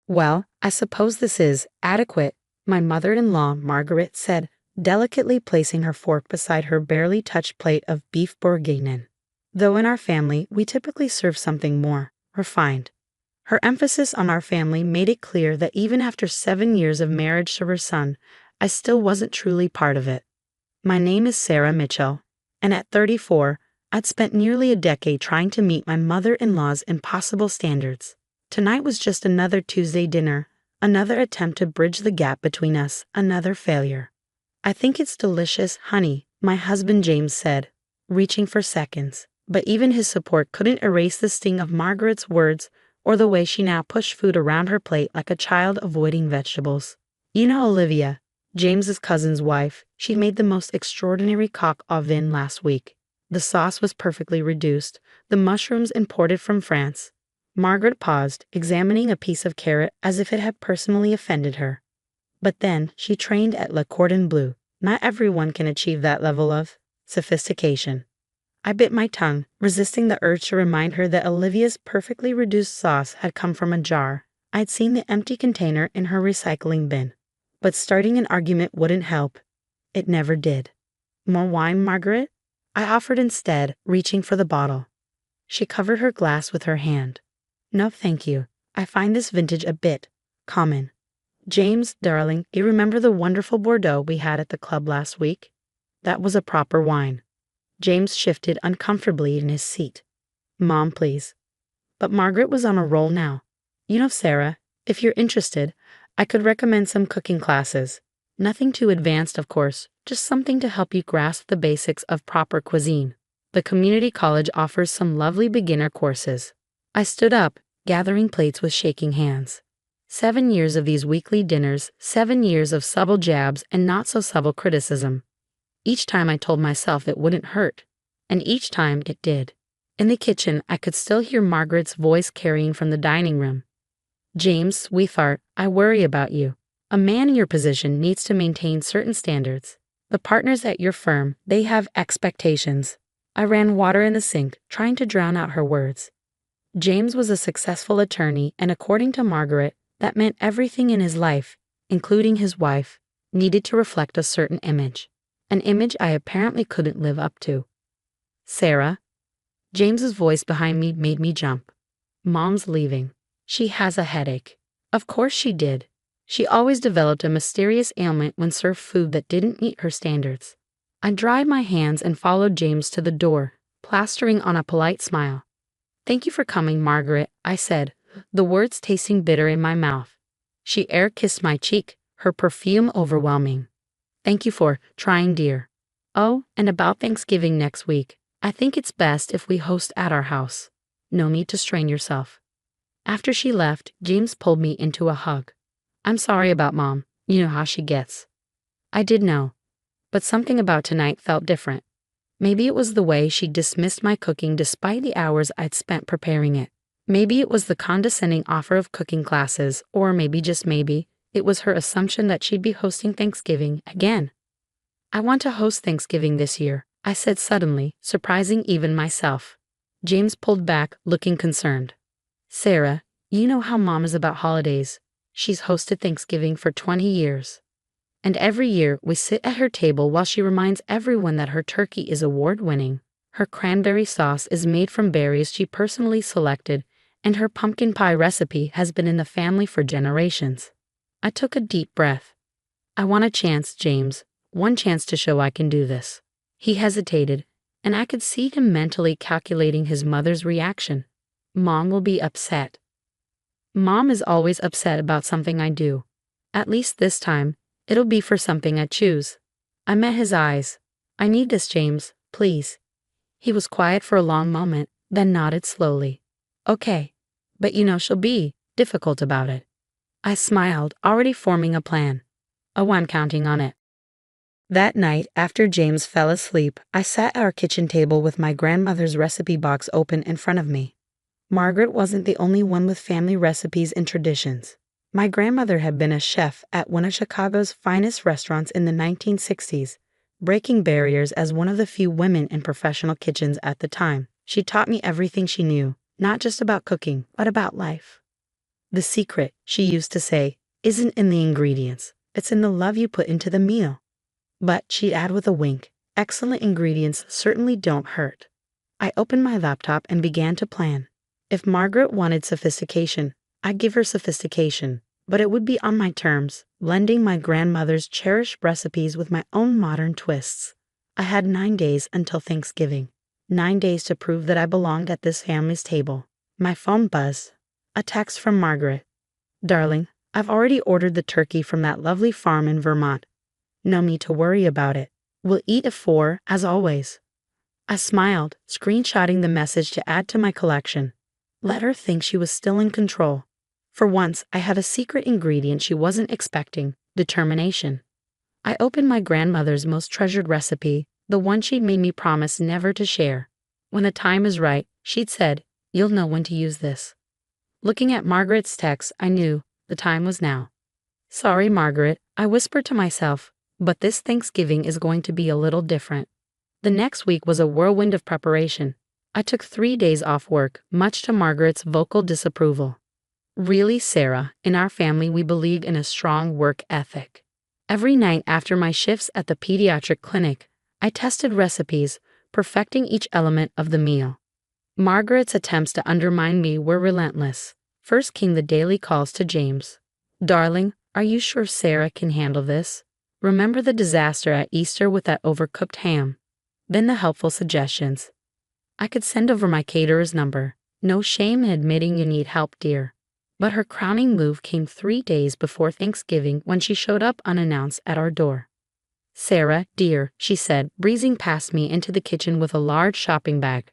Well, I suppose this is adequate, my mother-in-law, Margaret, said, delicately placing her fork beside her barely touched plate of beef bourguignon. Though in our family, we typically serve something more refined. Her emphasis on our family made it clear that even after 7 years of marriage to her son, I still wasn't truly part of it. My name is Sarah Mitchell, and at 34, I'd spent nearly a decade trying to meet my mother-in-law's impossible standards. Tonight was just another Tuesday dinner, another attempt to bridge the gap between us, another failure. I think it's delicious, honey, my husband James said, reaching for seconds, but even his support couldn't erase the sting of Margaret's words or the way she now pushed food around her plate like a child avoiding vegetables. You know Olivia, James's cousin's wife, she made the most extraordinary coq au vin last week. The sauce was perfectly reduced, the mushrooms imported from France. Margaret paused, examining a piece of carrot as if it had personally offended her. But then, she trained at Le Cordon Bleu. Not everyone can achieve that level of sophistication. I bit my tongue, resisting the urge to remind her that Olivia's perfectly reduced sauce had come from a jar. I'd seen the empty container in her recycling bin. But starting an argument wouldn't help. It never did. More wine, Margaret? I offered instead, reaching for the bottle. She covered her glass with her hand. No, thank you. I find this vintage a bit common. James, darling, you remember the wonderful Bordeaux we had at the club last week? That was a proper wine. James shifted uncomfortably in his seat. Mom, please. But Margaret was on a roll now. You know, Sarah, if you're interested, I could recommend some cooking classes. Nothing too advanced, of course, just something to help you grasp the basics of proper cuisine. The community college offers some lovely beginner courses. I stood up, gathering plates with shaking hands. 7 years of these weekly dinners, 7 years of subtle jabs and not so subtle criticism. Each time I told myself it wouldn't hurt, and each time it did. In the kitchen, I could still hear Margaret's voice carrying from the dining room. James, sweetheart, I worry about you. A man in your position needs to maintain certain standards. The partners at your firm, they have expectations. I ran water in the sink, trying to drown out her words. James was a successful attorney, and according to Margaret, that meant everything in his life, including his wife, needed to reflect a certain image. An image I apparently couldn't live up to. Sarah? James's voice behind me made me jump. Mom's leaving. She has a headache. Of course she did. She always developed a mysterious ailment when served food that didn't meet her standards. I dried my hands and followed James to the door, plastering on a polite smile. Thank you for coming, Margaret, I said, the words tasting bitter in my mouth. She air-kissed my cheek, her perfume overwhelming. Thank you for trying, dear. Oh, and about Thanksgiving next week, I think it's best if we host at our house. No need to strain yourself. After she left, James pulled me into a hug. I'm sorry about Mom. You know how she gets. I did know. But something about tonight felt different. Maybe it was the way she dismissed my cooking despite the hours I'd spent preparing it. Maybe it was the condescending offer of cooking classes, or maybe, just maybe, it was her assumption that she'd be hosting Thanksgiving again. I want to host Thanksgiving this year, I said suddenly, surprising even myself. James pulled back, looking concerned. Sarah, you know how Mom is about holidays. She's hosted Thanksgiving for 20 years. And every year we sit at her table while she reminds everyone that her turkey is award-winning. Her cranberry sauce is made from berries she personally selected, and her pumpkin pie recipe has been in the family for generations. I took a deep breath. I want a chance, James, one chance to show I can do this. He hesitated, and I could see him mentally calculating his mother's reaction. Mom will be upset. Mom is always upset about something I do. At least this time, it'll be for something I choose. I met his eyes. I need this, James, please. He was quiet for a long moment, then nodded slowly. Okay, but you know she'll be difficult about it. I smiled, already forming a plan. Oh, I'm counting on it. That night, after James fell asleep, I sat at our kitchen table with my grandmother's recipe box open in front of me. Margaret wasn't the only one with family recipes and traditions. My grandmother had been a chef at one of Chicago's finest restaurants in the 1960s, breaking barriers as one of the few women in professional kitchens at the time. She taught me everything she knew, not just about cooking, but about life. The secret, she used to say, isn't in the ingredients, it's in the love you put into the meal. But, she'd add with a wink, excellent ingredients certainly don't hurt. I opened my laptop and began to plan. If Margaret wanted sophistication, I'd give her sophistication, but it would be on my terms, blending my grandmother's cherished recipes with my own modern twists. I had 9 days until Thanksgiving. 9 days to prove that I belonged at this family's table. My phone buzzed. A text from Margaret. "Darling, I've already ordered the turkey from that lovely farm in Vermont. No need to worry about it. We'll eat at 4, as always." I smiled, screenshotting the message to add to my collection. Let her think she was still in control. For once, I had a secret ingredient she wasn't expecting: determination. I opened my grandmother's most treasured recipe, the one she'd made me promise never to share. When the time is right, she'd said, "You'll know when to use this." Looking at Margaret's text, I knew the time was now. "Sorry, Margaret," I whispered to myself, "but this Thanksgiving is going to be a little different." The next week was a whirlwind of preparation. I took 3 days off work, much to Margaret's vocal disapproval. "Really, Sarah, in our family we believe in a strong work ethic." Every night after my shifts at the pediatric clinic, I tested recipes, perfecting each element of the meal. Margaret's attempts to undermine me were relentless. First came the daily calls to James. "Darling, are you sure Sarah can handle this? Remember the disaster at Easter with that overcooked ham?" Then the helpful suggestions. I could send over my caterer's number. No shame in admitting you need help, dear. But her crowning move came 3 days before Thanksgiving when she showed up unannounced at our door. "Sarah, dear," she said, breezing past me into the kitchen with a large shopping bag.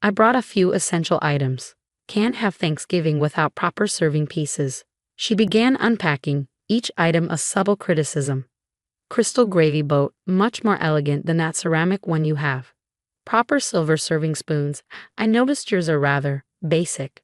"I brought a few essential items. Can't have Thanksgiving without proper serving pieces." She began unpacking, each item a subtle criticism. "Crystal gravy boat, much more elegant than that ceramic one you have. Proper silver serving spoons. I noticed yours are rather basic.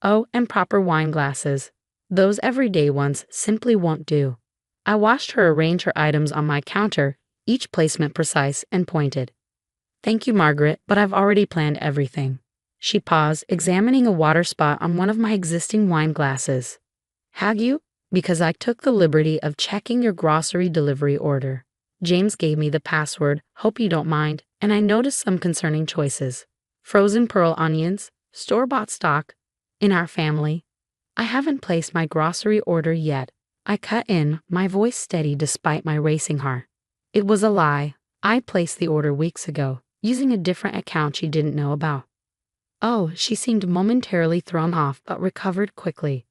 Oh, and proper wine glasses. Those everyday ones simply won't do." I watched her arrange her items on my counter, each placement precise and pointed. "Thank you, Margaret, but I've already planned everything." She paused, examining a water spot on one of my existing wine glasses. "Have you? Because I took the liberty of checking your grocery delivery order. James gave me the password, hope you don't mind, and I noticed some concerning choices. Frozen pearl onions, store-bought stock. In our family, I haven't placed my grocery order yet." I cut in, my voice steady despite my racing heart. It was a lie. I placed the order weeks ago, using a different account she didn't know about. "Oh," she seemed momentarily thrown off but recovered quickly.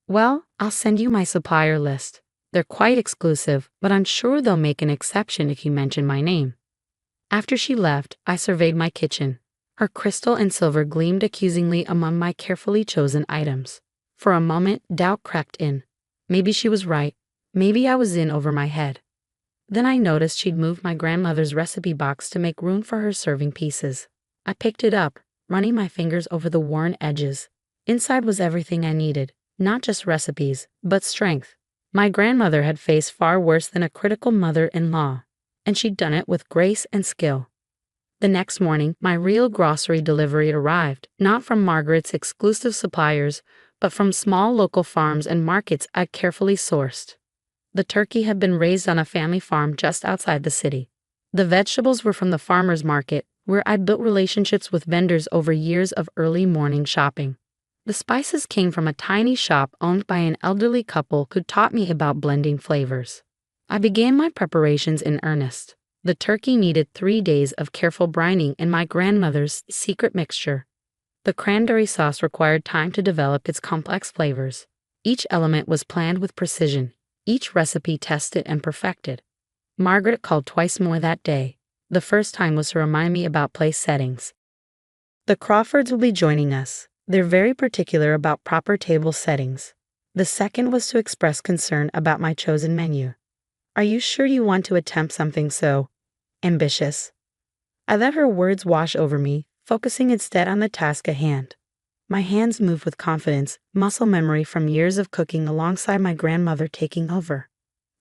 "Well, I'll send you my supplier list. They're quite exclusive, but I'm sure they'll make an exception if you mention my name." After she left, I surveyed my kitchen. Her crystal and silver gleamed accusingly among my carefully chosen items. For a moment, doubt crept in. Maybe she was right. Maybe I was in over my head. Then I noticed she'd moved my grandmother's recipe box to make room for her serving pieces. I picked it up, running my fingers over the worn edges. Inside was everything I needed, not just recipes, but strength. My grandmother had faced far worse than a critical mother-in-law, and she'd done it with grace and skill. The next morning, my real grocery delivery arrived, not from Margaret's exclusive suppliers, but from small local farms and markets I'd carefully sourced. The turkey had been raised on a family farm just outside the city. The vegetables were from the farmer's market, where I'd built relationships with vendors over years of early morning shopping. The spices came from a tiny shop owned by an elderly couple who taught me about blending flavors. I began my preparations in earnest. The turkey needed 3 days of careful brining in my grandmother's secret mixture. The cranberry sauce required time to develop its complex flavors. Each element was planned with precision, each recipe tested and perfected. Margaret called twice more that day. The first time was to remind me about place settings. The Crawfords will be joining us. They're very particular about proper table settings. The second was to express concern about my chosen menu. "Are you sure you want to attempt something so ambitious?" I let her words wash over me, focusing instead on the task at hand. My hands moved with confidence, muscle memory from years of cooking alongside my grandmother taking over.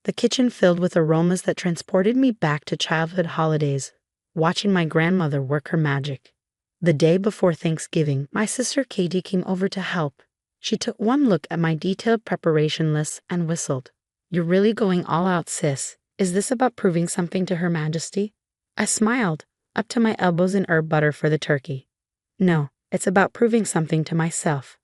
The kitchen filled with aromas that transported me back to childhood holidays, watching my grandmother work her magic. The day before Thanksgiving, my sister Katie came over to help. She took one look at my detailed preparation lists and whistled. "You're really going all out, sis. Is this about proving something to Her Majesty?" I smiled, up to my elbows in herb butter for the turkey. "No, it's about proving something to myself."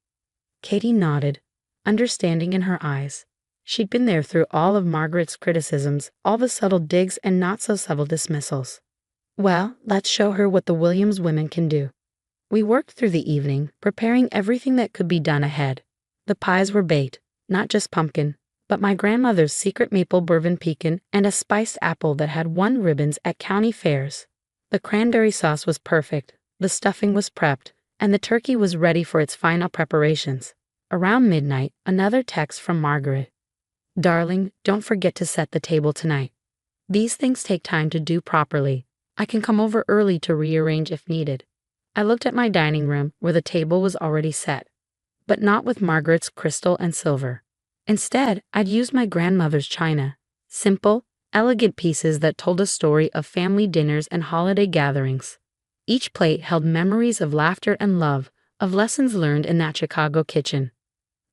Katie nodded, understanding in her eyes. She'd been there through all of Margaret's criticisms, all the subtle digs and not-so-subtle dismissals. "Well, let's show her what the Williams women can do." We worked through the evening, preparing everything that could be done ahead. The pies were baked, not just pumpkin, but my grandmother's secret maple bourbon pecan and a spiced apple that had won ribbons at county fairs. The cranberry sauce was perfect, the stuffing was prepped, and the turkey was ready for its final preparations. Around midnight, another text from Margaret. "Darling, don't forget to set the table tonight. These things take time to do properly. I can come over early to rearrange if needed." I looked at my dining room where the table was already set, but not with Margaret's crystal and silver. Instead, I'd used my grandmother's china, simple, elegant pieces that told a story of family dinners and holiday gatherings. Each plate held memories of laughter and love, of lessons learned in that Chicago kitchen.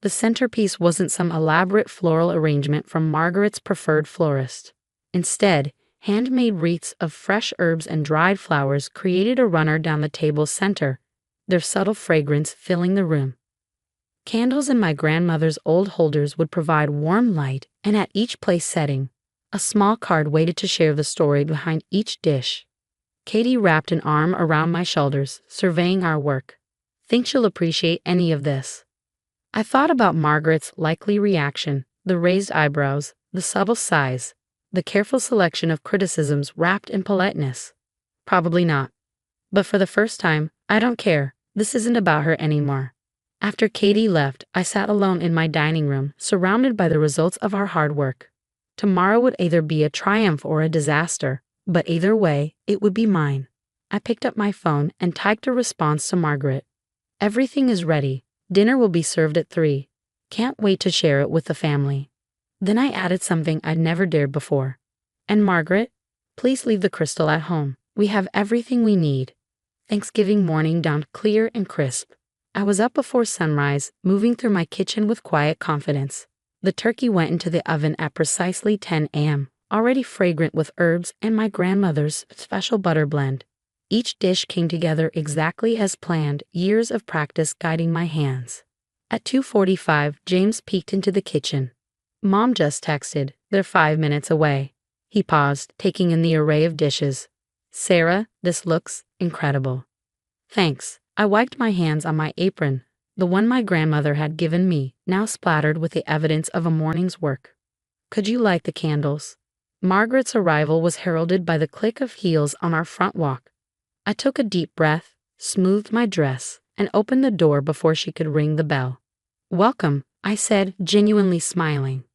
The centerpiece wasn't some elaborate floral arrangement from Margaret's preferred florist. Instead, handmade wreaths of fresh herbs and dried flowers created a runner down the table's center, their subtle fragrance filling the room. Candles in my grandmother's old holders would provide warm light, and at each place setting, a small card waited to share the story behind each dish. Katie wrapped an arm around my shoulders, surveying our work. "Think she'll appreciate any of this?" I thought about Margaret's likely reaction, the raised eyebrows, the subtle sighs, the careful selection of criticisms wrapped in politeness. Probably not. But for the first time, I don't care. This isn't about her anymore. After Katie left, I sat alone in my dining room, surrounded by the results of our hard work. Tomorrow would either be a triumph or a disaster, but either way, it would be mine. I picked up my phone and typed a response to Margaret. "Everything is ready. Dinner will be served at 3. Can't wait to share it with the family." Then I added something I'd never dared before. "And Margaret, please leave the crystal at home. We have everything we need." Thanksgiving morning dawned clear and crisp. I was up before sunrise, moving through my kitchen with quiet confidence. The turkey went into the oven at precisely 10 a.m., already fragrant with herbs and my grandmother's special butter blend. Each dish came together exactly as planned, years of practice guiding my hands. At 2:45, James peeked into the kitchen. "Mom just texted. They're 5 minutes away." He paused, taking in the array of dishes. "Sarah, this looks incredible." "Thanks." I wiped my hands on my apron, the one my grandmother had given me, now splattered with the evidence of a morning's work. "Could you light the candles?" Margaret's arrival was heralded by the click of heels on our front walk. I took a deep breath, smoothed my dress, and opened the door before she could ring the bell. "Welcome," I said, genuinely smiling.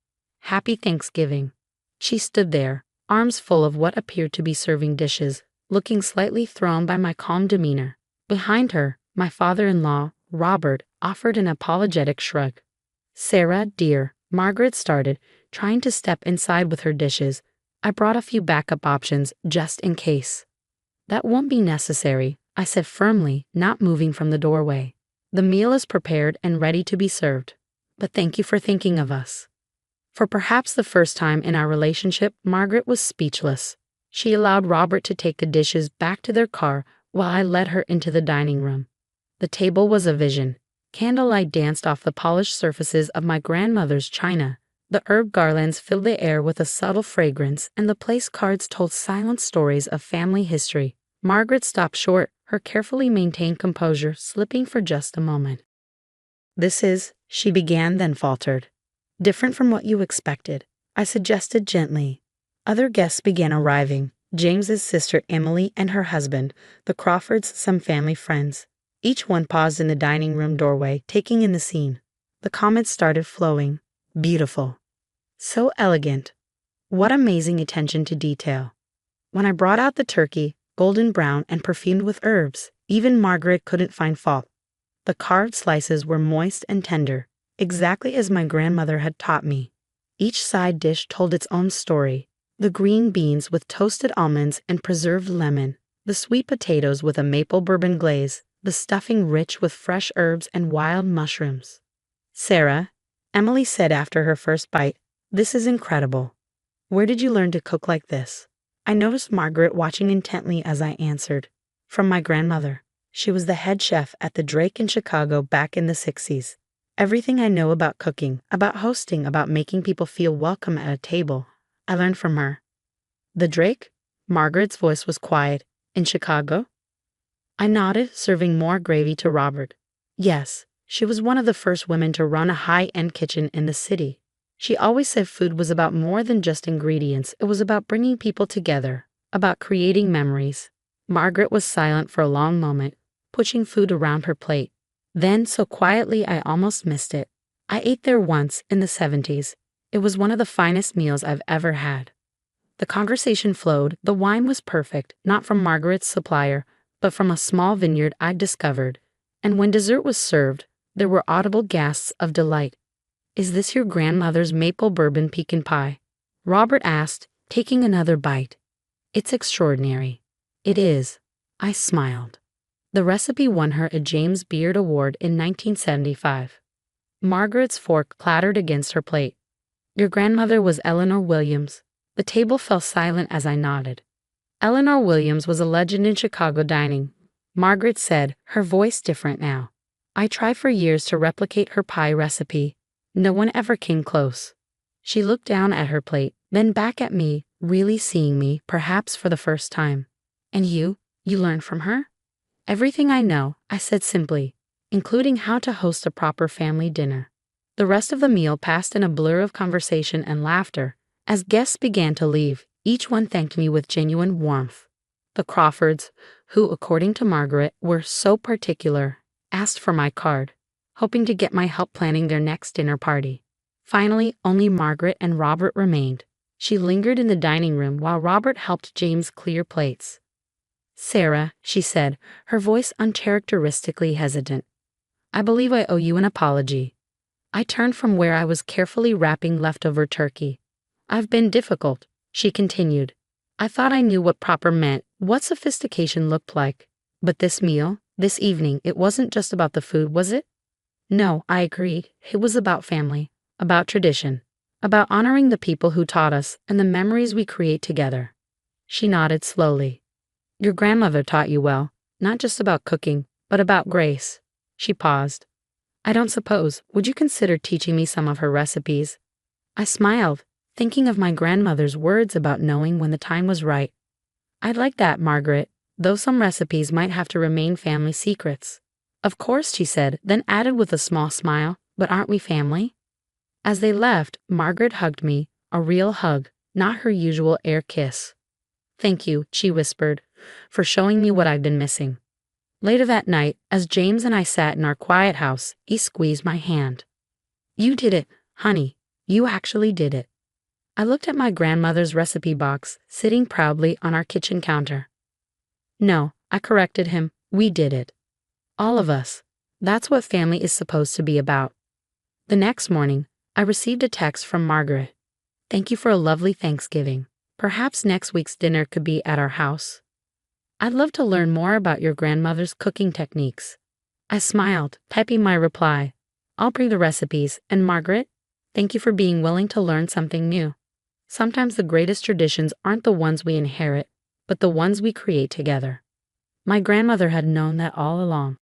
"Happy Thanksgiving." She stood there, arms full of what appeared to be serving dishes, looking slightly thrown by my calm demeanor. Behind her, my father-in-law, Robert, offered an apologetic shrug. "Sarah, dear," Margaret started, trying to step inside with her dishes. "I brought a few backup options, just in case." "That won't be necessary," I said firmly, not moving from the doorway. "The meal is prepared and ready to be served. But thank you for thinking of us." For perhaps the first time in our relationship, Margaret was speechless. She allowed Robert to take the dishes back to their car while I led her into the dining room. The table was a vision. Candlelight danced off the polished surfaces of my grandmother's china. The herb garlands filled the air with a subtle fragrance, and the place cards told silent stories of family history. Margaret stopped short, her carefully maintained composure slipping for just a moment. "This is," she began, then faltered. "Different from what you expected," I suggested gently. Other guests began arriving. James's sister Emily and her husband, the Crawfords, some family friends. Each one paused in the dining room doorway, taking in the scene. The comments started flowing. "Beautiful. So elegant. What amazing attention to detail." When I brought out the turkey, golden brown and perfumed with herbs, even Margaret couldn't find fault. The carved slices were moist and tender, exactly as my grandmother had taught me. Each side dish told its own story. The green beans with toasted almonds and preserved lemon, the sweet potatoes with a maple bourbon glaze, the stuffing rich with fresh herbs and wild mushrooms. Sarah, Emily said after her first bite, this is incredible. Where did you learn to cook like this? I noticed Margaret watching intently as I answered. From my grandmother. She was the head chef at the Drake in Chicago back in the 60s. Everything I know about cooking, about hosting, about making people feel welcome at a table, I learned from her. The Drake? Margaret's voice was quiet. In Chicago? I nodded, serving more gravy to Robert. Yes, she was one of the first women to run a high-end kitchen in the city. She always said food was about more than just ingredients. It was about bringing people together, about creating memories. Margaret was silent for a long moment, pushing food around her plate. Then, so quietly I almost missed it. I ate there once, in the 70s. It was one of the finest meals I've ever had. The conversation flowed. The wine was perfect, not from Margaret's supplier, but from a small vineyard I'd discovered. And when dessert was served, there were audible gasps of delight. Is this your grandmother's maple bourbon pecan pie? Robert asked, taking another bite. It's extraordinary. It is. I smiled. The recipe won her a James Beard Award in 1975. Margaret's fork clattered against her plate. Your grandmother was Eleanor Williams. The table fell silent as I nodded. Eleanor Williams was a legend in Chicago dining. Margaret said, her voice different now. I tried for years to replicate her pie recipe. No one ever came close. She looked down at her plate, then back at me, really seeing me, perhaps for the first time. And you learned from her? Everything I know, I said simply, including how to host a proper family dinner. The rest of the meal passed in a blur of conversation and laughter. As guests began to leave, each one thanked me with genuine warmth. The Crawfords, who, according to Margaret, were so particular, asked for my card, hoping to get my help planning their next dinner party. Finally, only Margaret and Robert remained. She lingered in the dining room while Robert helped James clear plates. Sarah, she said, her voice uncharacteristically hesitant. I believe I owe you an apology. I turned from where I was carefully wrapping leftover turkey. I've been difficult, she continued. I thought I knew what proper meant, what sophistication looked like. But this meal, this evening, it wasn't just about the food, was it? No, I agreed. It was about family, about tradition, about honoring the people who taught us and the memories we create together. She nodded slowly. Your grandmother taught you well, not just about cooking, but about grace. She paused. I don't suppose, would you consider teaching me some of her recipes? I smiled, thinking of my grandmother's words about knowing when the time was right. I'd like that, Margaret, though some recipes might have to remain family secrets. Of course, she said, then added with a small smile, but aren't we family? As they left, Margaret hugged me, a real hug, not her usual air kiss. Thank you, she whispered, for showing me what I've been missing. Later that night, as James and I sat in our quiet house, he squeezed my hand. You did it, honey. You actually did it. I looked at my grandmother's recipe box, sitting proudly on our kitchen counter. No, I corrected him, we did it. All of us. That's what family is supposed to be about. The next morning, I received a text from Margaret. Thank you for a lovely Thanksgiving. Perhaps next week's dinner could be at our house. I'd love to learn more about your grandmother's cooking techniques. I smiled, typing my reply. I'll bring the recipes, and Margaret, thank you for being willing to learn something new. Sometimes the greatest traditions aren't the ones we inherit, but the ones we create together. My grandmother had known that all along.